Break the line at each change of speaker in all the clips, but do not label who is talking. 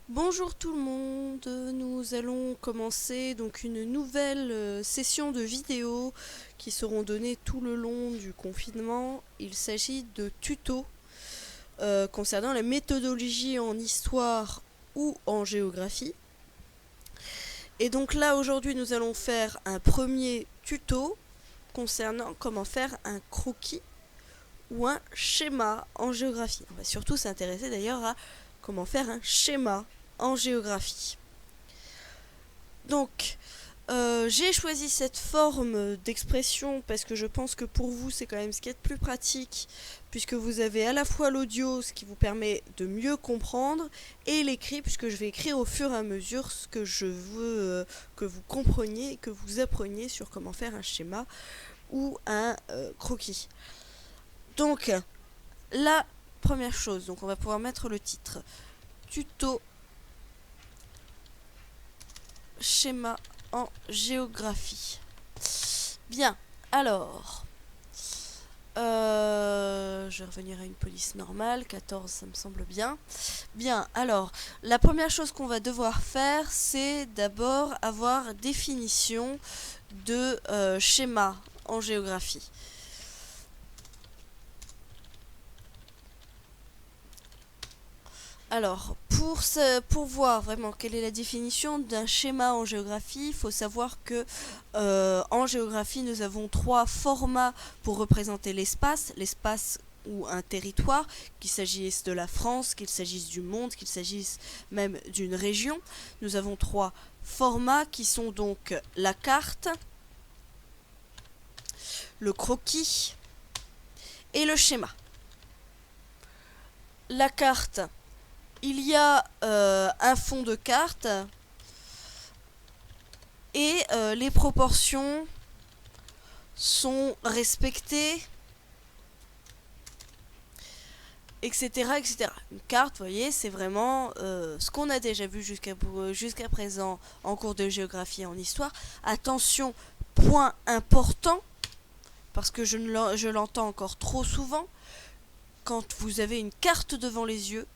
Bonjour tout le monde, nous allons commencer donc une nouvelle session de vidéos qui seront données tout le long du confinement. Il s'agit de tutos concernant la méthodologie en histoire ou en géographie. Et donc là aujourd'hui nous allons faire un premier tuto concernant comment faire un croquis ou un schéma en géographie. On va surtout s'intéresser d'ailleurs à comment faire un schéma en géographie. Donc, j'ai choisi cette forme d'expression parce que je pense que pour vous c'est quand même ce qui est de plus pratique, puisque vous avez à la fois l'audio, ce qui vous permet de mieux comprendre, et l'écrit, puisque je vais écrire au fur et à mesure ce que je veux que vous compreniez et que vous appreniez sur comment faire un schéma ou un croquis. Donc, la première chose, donc on va pouvoir mettre le titre tuto schéma en géographie. Bien, alors, je vais revenir à une police normale, 14 ça me semble bien. Bien, alors, la première chose qu'on va devoir faire, c'est d'abord avoir définition de schéma en géographie. Alors, pour voir vraiment quelle est la définition d'un schéma en géographie, il faut savoir que en géographie, nous avons trois formats pour représenter l'espace. L'espace ou un territoire, qu'il s'agisse de la France, qu'il s'agisse du monde, qu'il s'agisse même d'une région. Nous avons trois formats qui sont donc la carte, le croquis et le schéma. La carte, il y a un fond de carte et les proportions sont respectées, etc., etc. Une carte, vous voyez, c'est vraiment ce qu'on a déjà vu jusqu'à présent en cours de géographie et en histoire. Attention, point important, parce que je l'entends encore trop souvent, quand vous avez une carte devant les yeux,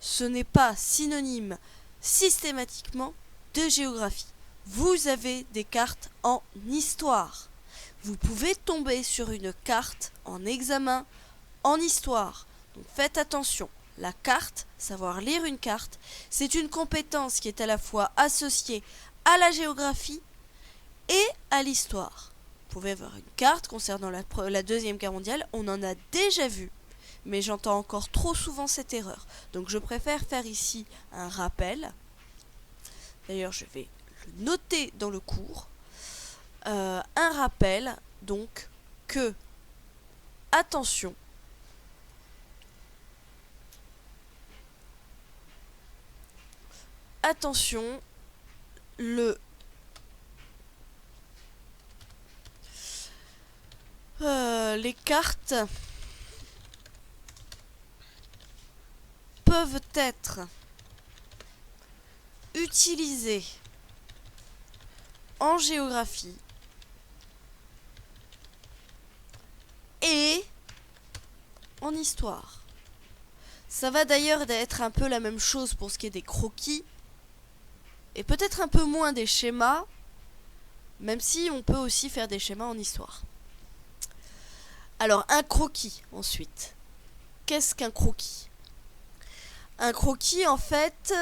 ce n'est pas synonyme systématiquement de géographie. Vous avez des cartes en histoire. Vous pouvez tomber sur une carte en examen en histoire. Donc faites attention. La carte, savoir lire une carte, c'est une compétence qui est à la fois associée à la géographie et à l'histoire. Vous pouvez avoir une carte concernant la Deuxième Guerre mondiale, on en a déjà vu. Mais j'entends encore trop souvent cette erreur. Donc je préfère faire ici un rappel. D'ailleurs, je vais le noter dans le cours. Un rappel, donc, que, attention, les cartes peuvent être utilisées en géographie et en histoire. Ça va d'ailleurs être un peu la même chose pour ce qui est des croquis et peut-être un peu moins des schémas, même si on peut aussi faire des schémas en histoire. Alors, un croquis ensuite. Qu'est-ce qu'un croquis ? Un croquis, en fait,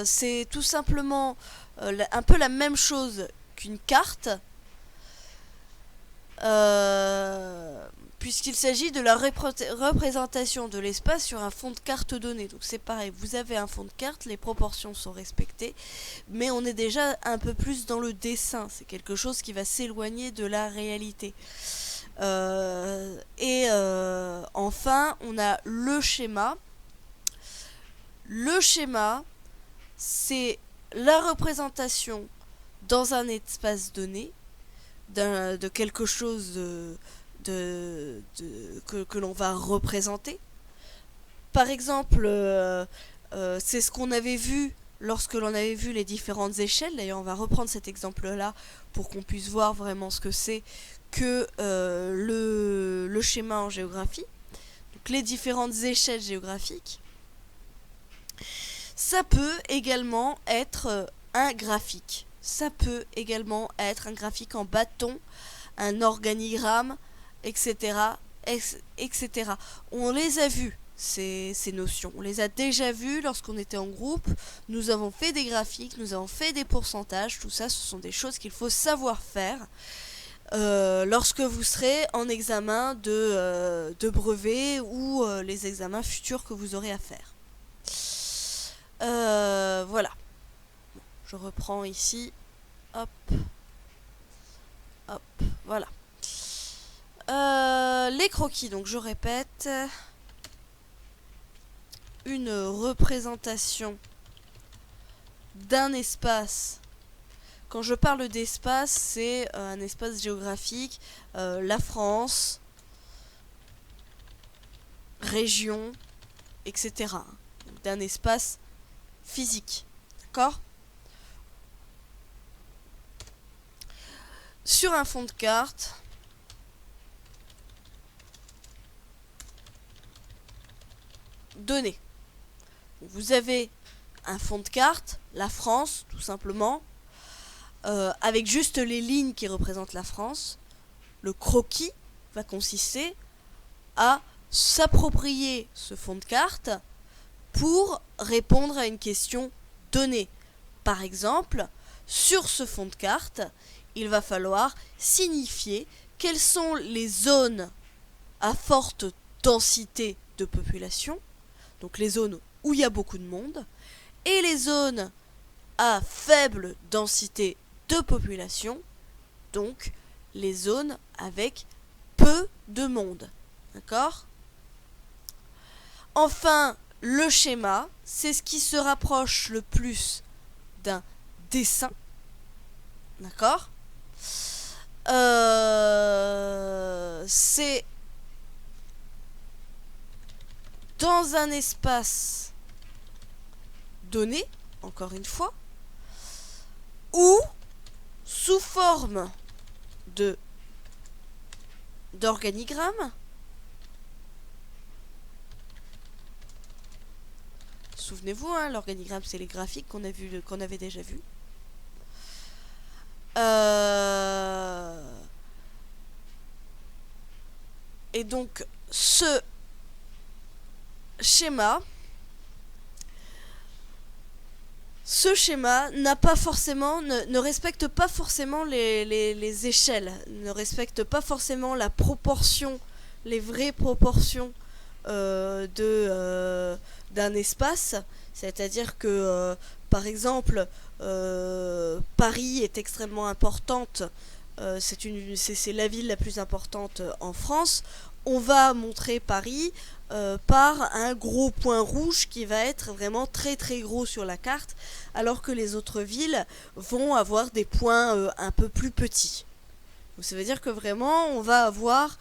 c'est tout simplement un peu la même chose qu'une carte, puisqu'il s'agit de la représentation de l'espace sur un fond de carte donné. Donc c'est pareil, vous avez un fond de carte, les proportions sont respectées, mais on est déjà un peu plus dans le dessin, c'est quelque chose qui va s'éloigner de la réalité. Enfin, on a le schéma. Le schéma, c'est la représentation dans un espace donné de quelque chose que l'on va représenter. Par exemple, c'est ce qu'on avait vu lorsque l'on avait vu les différentes échelles. D'ailleurs, on va reprendre cet exemple-là pour qu'on puisse voir vraiment ce que c'est que le schéma en géographie. Donc, les différentes échelles géographiques. Ça peut également être un graphique. Ça peut également être un graphique en bâton, un organigramme, etc. etc. On les a vus, ces notions. On les a déjà vues lorsqu'on était en groupe. Nous avons fait des graphiques, nous avons fait des pourcentages. Tout ça, ce sont des choses qu'il faut savoir faire lorsque vous serez en examen de brevet ou les examens futurs que vous aurez à faire. Voilà. Je reprends ici. Hop. Hop. Voilà. Les croquis, donc je répète. Une représentation d'un espace. Quand je parle d'espace, c'est un espace géographique. La France, région, etc. D'un espace physique. D'accord ? Sur un fond de carte, donné. Vous avez un fond de carte, la France, tout simplement, avec juste les lignes qui représentent la France. Le croquis va consister à s'approprier ce fond de carte pour répondre à une question donnée. Par exemple, sur ce fond de carte, il va falloir signifier quelles sont les zones à forte densité de population, donc les zones où il y a beaucoup de monde, et les zones à faible densité de population, donc les zones avec peu de monde. D'accord ? Enfin, le schéma, c'est ce qui se rapproche le plus d'un dessin. D'accord ? C'est dans un espace donné, encore une fois, ou sous forme d'organigramme. Souvenez-vous, hein, l'organigramme, c'est les graphiques qu'on avait déjà vus. Et donc, ce schéma n'a pas forcément, ne respecte pas forcément les échelles, ne respecte pas forcément la proportion, les vraies proportions d'un espace. C'est-à-dire que, par exemple, Paris est extrêmement importante, c'est la ville la plus importante en France. On va montrer Paris par un gros point rouge qui va être vraiment très très gros sur la carte, alors que les autres villes vont avoir des points un peu plus petits. Donc ça veut dire que vraiment on va avoir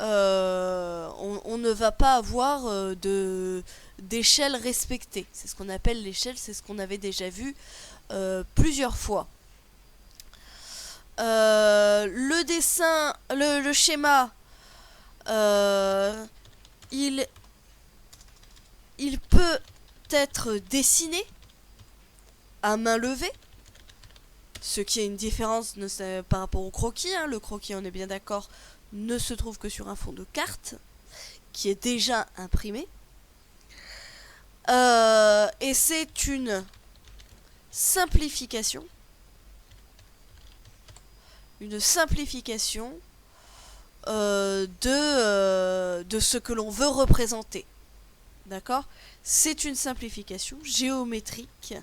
on ne va pas avoir d'échelle respectée. C'est ce qu'on appelle l'échelle, c'est ce qu'on avait déjà vu plusieurs fois. Le dessin, le schéma, il peut être dessiné à main levée, ce qui est une différence par rapport au croquis. Hein. Le croquis, on est bien d'accord, ne se trouve que sur un fond de carte qui est déjà imprimé. Et c'est une simplification. De ce que l'on veut représenter. D'accord ? C'est une simplification géométrique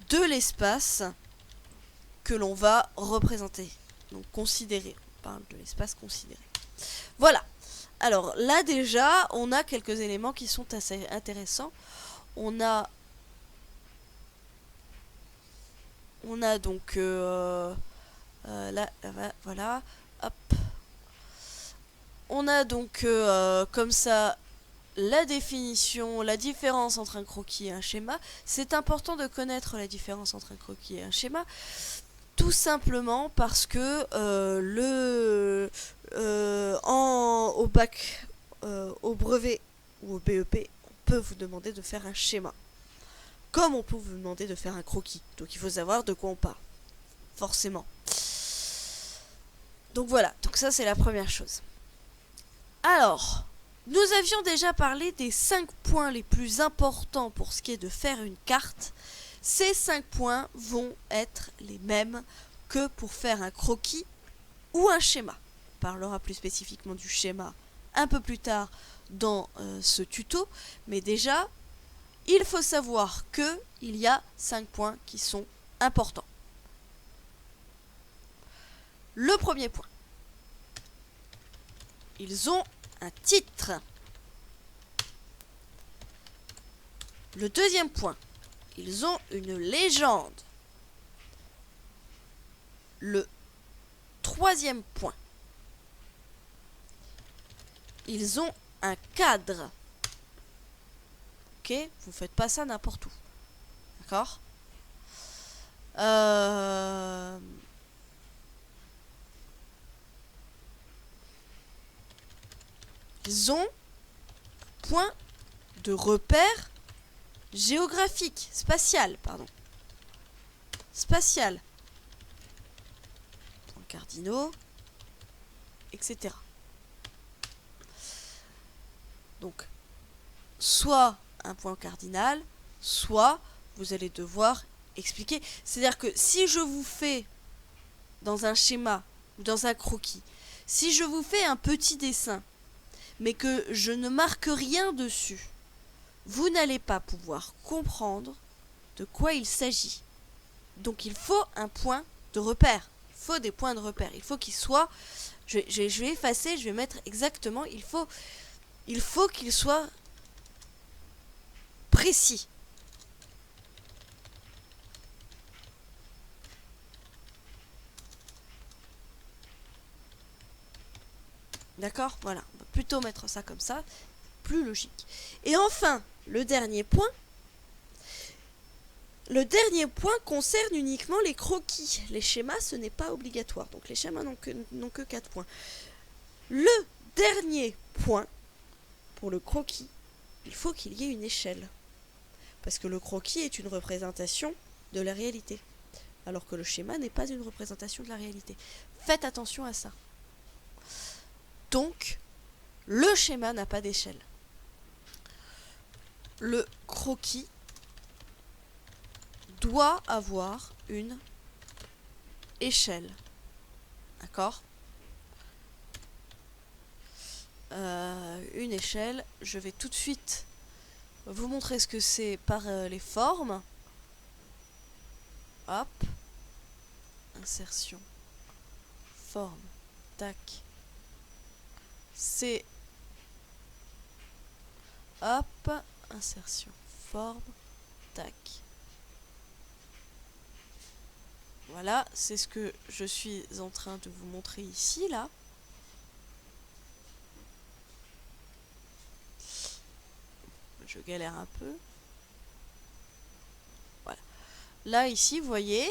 de l'espace que l'on va représenter. Donc considérer. On parle de l'espace considéré. Voilà. Alors là déjà, on a quelques éléments qui sont assez intéressants. On a donc là, voilà. Hop. On a donc comme ça la définition, la différence entre un croquis et un schéma. C'est important de connaître la différence entre un croquis et un schéma, tout simplement parce que au bac, au brevet ou au BEP, on peut vous demander de faire un schéma. comme on peut vous demander de faire un croquis. Donc il faut savoir de quoi on parle, forcément. Donc voilà, donc ça c'est la première chose. Alors, nous avions déjà parlé des 5 points les plus importants pour ce qui est de faire une carte. Ces 5 points vont être les mêmes que pour faire un croquis ou un schéma. On parlera plus spécifiquement du schéma un peu plus tard dans ce tuto, mais déjà, il faut savoir qu'il y a 5 points qui sont importants. Le premier point. Ils ont un titre. Le deuxième point. Ils ont une légende. Le troisième point. Ils ont un cadre. Ok, vous faites pas ça n'importe où. D'accord ? Ils ont point de repère géographique, spatial, pardon. Spatial. Points cardinaux, etc. Donc, soit un point cardinal, soit vous allez devoir expliquer. C'est-à-dire que si je vous fais dans un schéma ou dans un croquis, si je vous fais un petit dessin, mais que je ne marque rien dessus, vous n'allez pas pouvoir comprendre de quoi il s'agit. Donc il faut un point de repère. Il faut des points de repère. Il faut qu'ils soient... Je vais effacer, je vais mettre exactement... Il faut qu'ils soient précis. D'accord ? Voilà. On va plutôt mettre ça comme ça. Plus logique. Et enfin, le dernier point. Le dernier point concerne uniquement les croquis. Les schémas, ce n'est pas obligatoire. Donc les schémas n'ont que 4 points. Le dernier point, pour le croquis, il faut qu'il y ait une échelle. Parce que le croquis est une représentation de la réalité. Alors que le schéma n'est pas une représentation de la réalité. Faites attention à ça. Donc, le schéma n'a pas d'échelle. Le croquis doit avoir une échelle. D'accord ? Une échelle. Je vais tout de suite vous montrer ce que c'est par les formes. Hop. Insertion. Forme. Tac. C'est... Hop. Insertion. Forme. Tac. Voilà, c'est ce que je suis en train de vous montrer ici, là. Je galère un peu. Voilà. Là, ici, vous voyez,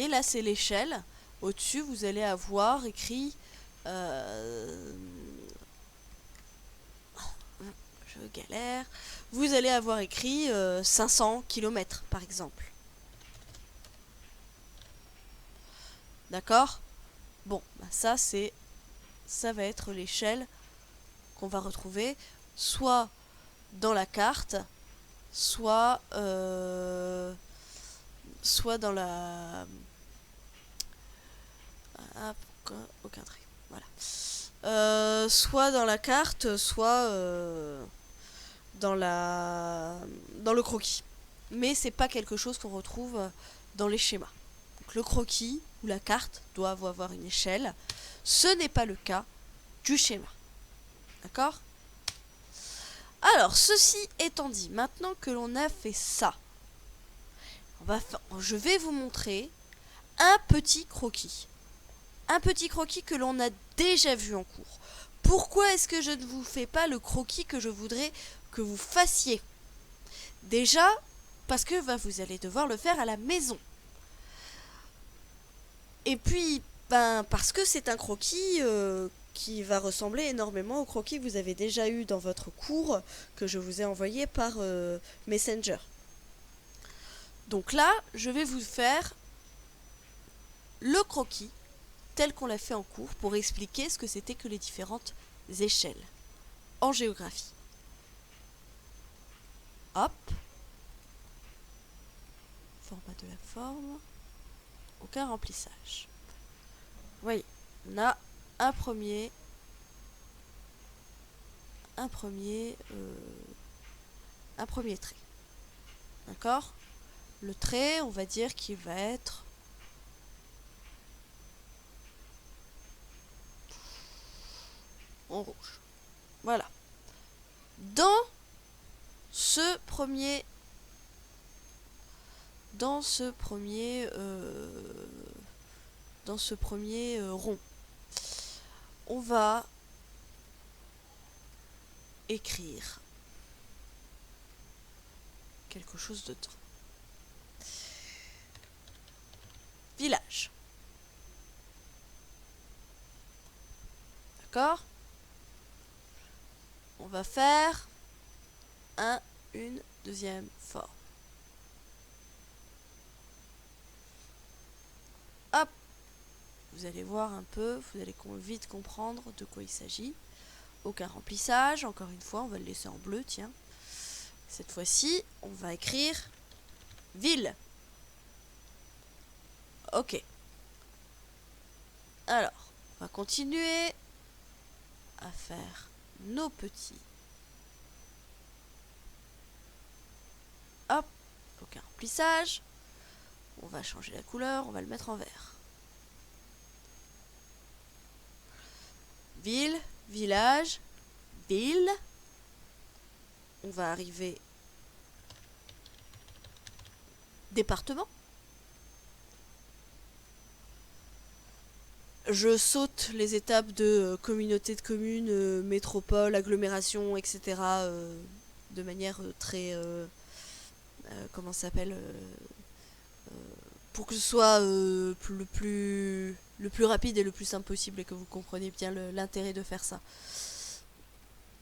là, c'est l'échelle. Au-dessus, vous allez avoir écrit... je galère. Vous allez avoir écrit 500 km, par exemple. D'accord ? Bon, bah ça va être l'échelle qu'on va retrouver soit dans la carte, soit dans la... Ah, pourquoi aucun trait. Voilà. Soit dans la carte, soit dans le croquis. Mais c'est pas quelque chose qu'on retrouve dans les schémas. Donc le croquis ou la carte doivent avoir une échelle. Ce n'est pas le cas du schéma. D'accord ? Alors, ceci étant dit, maintenant que l'on a fait ça, je vais vous montrer un petit croquis. Un petit croquis que l'on a déjà vu en cours. Pourquoi est-ce que je ne vous fais pas le croquis que je voudrais que vous fassiez ? Déjà, parce que vous allez devoir le faire à la maison. Et puis, parce que c'est un croquis qui va ressembler énormément au croquis que vous avez déjà eu dans votre cours que je vous ai envoyé par Messenger. Donc là, je vais vous faire le croquis tel qu'on l'a fait en cours pour expliquer ce que c'était que les différentes échelles en géographie. Hop. Format de la forme. Aucun remplissage. Vous voyez, on a un premier trait. D'accord? Le trait, on va dire qu'il va être en rouge. Voilà. Dans ce premier rond, on va écrire quelque chose dedans. Village. D'accord? On va faire une deuxième forme. Hop. Vous allez voir un peu, vous allez vite comprendre de quoi il s'agit. Aucun remplissage, encore une fois, on va le laisser en bleu, tiens. Cette fois-ci, on va écrire ville. Ok. Alors, on va continuer à faire nos petits. Hop, aucun remplissage. On va changer la couleur, on va le mettre en vert. Ville, village, ville. On va arriver département. Je saute les étapes de communauté de communes, métropole, agglomération, etc. De manière très... comment ça s'appelle pour que ce soit le plus rapide et le plus simple possible et que vous compreniez bien l'intérêt de faire ça.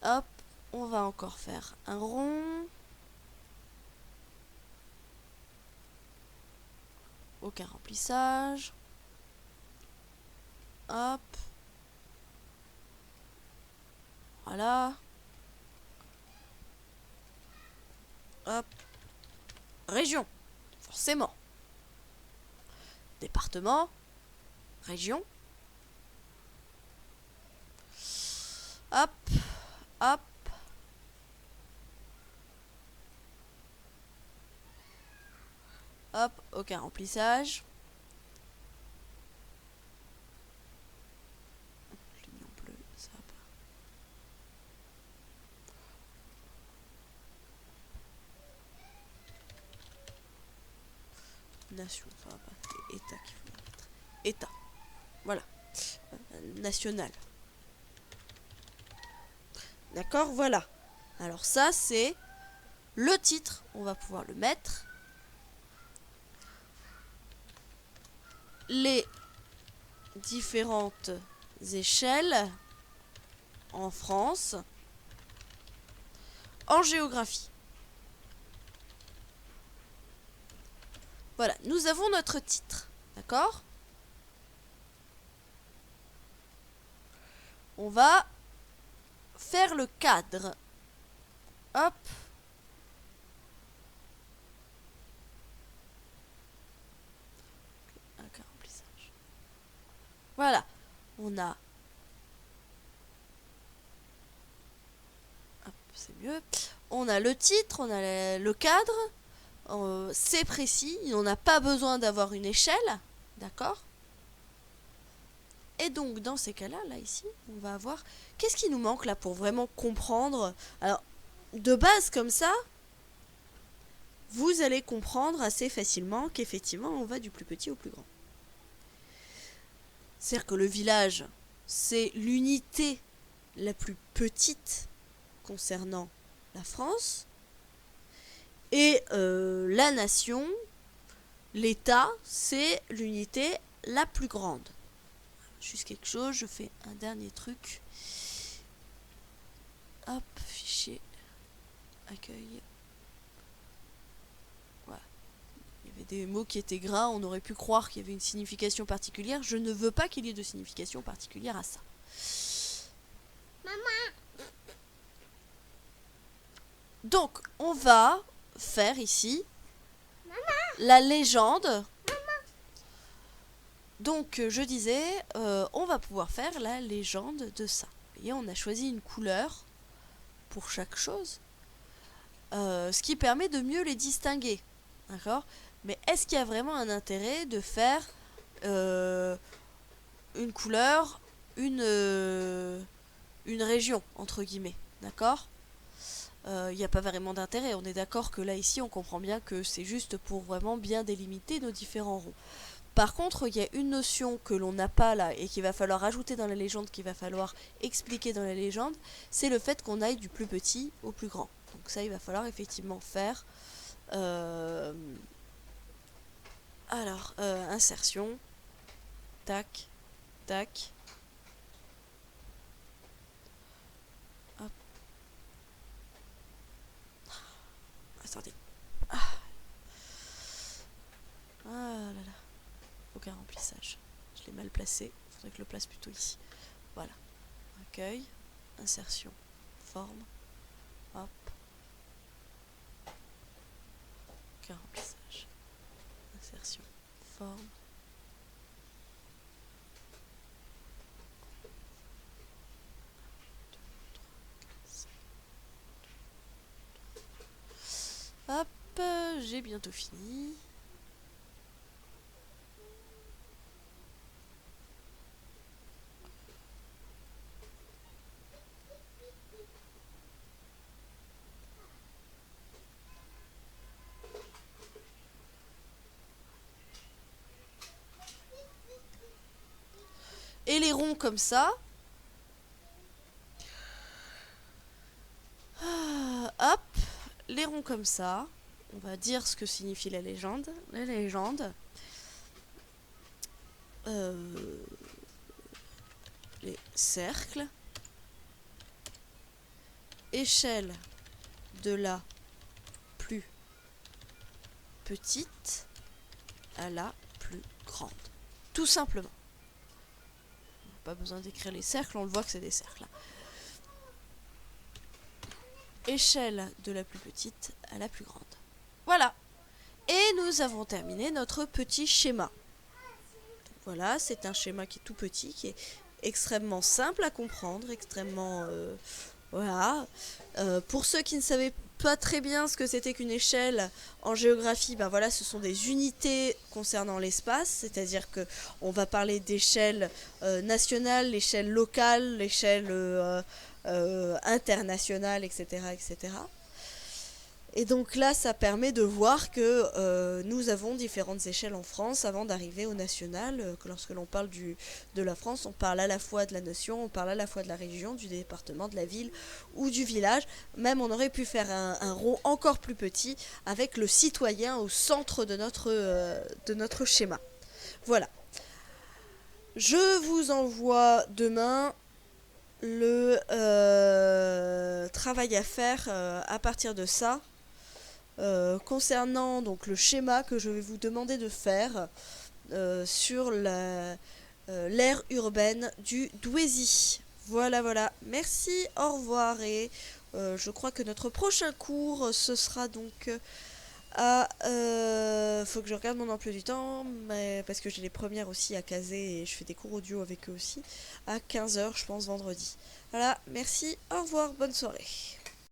Hop, on va encore faire un rond. Aucun remplissage. Hop. Voilà. Hop. Région. Forcément. Département. Région. Hop. Hop. Hop. Aucun remplissage. Nation, enfin pas État qu'il faut mettre. État. Voilà. National. D'accord, voilà. Alors ça c'est le titre. On va pouvoir le mettre. Les différentes échelles en France en géographie. Voilà, nous avons notre titre, d'accord? On va faire le cadre. Hop. Un remplissage. Voilà, on a... Hop, c'est mieux. On a le titre, on a le cadre. C'est précis, on n'a pas besoin d'avoir une échelle, d'accord? Et donc dans ces cas-là, là ici, on va avoir... Qu'est-ce qui nous manque là pour vraiment comprendre? Alors, de base comme ça, vous allez comprendre assez facilement qu'effectivement, on va du plus petit au plus grand. C'est-à-dire que le village, c'est l'unité la plus petite concernant la France. Et la nation, l'État, c'est l'unité la plus grande. juste quelque chose, je fais un dernier truc. Hop, fichier, accueil. Voilà. Il y avait des mots qui étaient gras, on aurait pu croire qu'il y avait une signification particulière. Je ne veux pas qu'il y ait de signification particulière à ça. Donc, on va faire ici la légende. Donc, je disais, on va pouvoir faire la légende de ça. Vous voyez, on a choisi une couleur pour chaque chose, ce qui permet de mieux les distinguer. D'accord ? Mais est-ce qu'il y a vraiment un intérêt de faire une couleur, une région, entre guillemets ? D'accord ? Il n'y a pas vraiment d'intérêt. On est d'accord que là, ici, on comprend bien que c'est juste pour vraiment bien délimiter nos différents ronds. Par contre, il y a une notion que l'on n'a pas là et qu'il va falloir ajouter dans la légende, qu'il va falloir expliquer dans la légende, c'est le fait qu'on aille du plus petit au plus grand. Donc ça, il va falloir effectivement faire... Alors, insertion, tac, tac. Hop. Attendez. Ah là là. Aucun remplissage. Je l'ai mal placé. Il faudrait que je le place plutôt ici. Voilà. Accueil, insertion, forme. Hop. Aucun remplissage. Insertion, forme. Hop, j'ai bientôt fini. Et les ronds comme ça. Hop, les ronds comme ça. On va dire ce que signifie la légende. La légende. Les cercles. Échelle de la plus petite à la plus grande. Tout simplement. Pas besoin d'écrire les cercles, on le voit que c'est des cercles. Échelle de la plus petite à la plus grande. Voilà. Et nous avons terminé notre petit schéma. Donc voilà, c'est un schéma qui est tout petit, qui est extrêmement simple à comprendre, extrêmement... voilà. Pour ceux qui ne savaient pas très bien ce que c'était qu'une échelle en géographie, ben voilà, ce sont des unités concernant l'espace, c'est-à-dire que on va parler d'échelle nationale, l'échelle locale, l'échelle internationale, etc., etc. Et donc là, ça permet de voir que nous avons différentes échelles en France avant d'arriver au national. Que lorsque l'on parle de la France, on parle à la fois de la nation, on parle à la fois de la région, du département, de la ville ou du village. Même on aurait pu faire un rond encore plus petit avec le citoyen au centre de notre schéma. Voilà. Je vous envoie demain le travail à faire à partir de ça. Concernant donc le schéma que je vais vous demander de faire sur l'aire urbaine du Douaisis. Voilà, voilà. Merci, au revoir. Et je crois que notre prochain cours, ce sera donc à... faut que je regarde mon emploi du temps, mais parce que j'ai les premières aussi à caser et je fais des cours audio avec eux aussi. À 15 h, je pense, vendredi. Voilà, merci, au revoir, bonne soirée.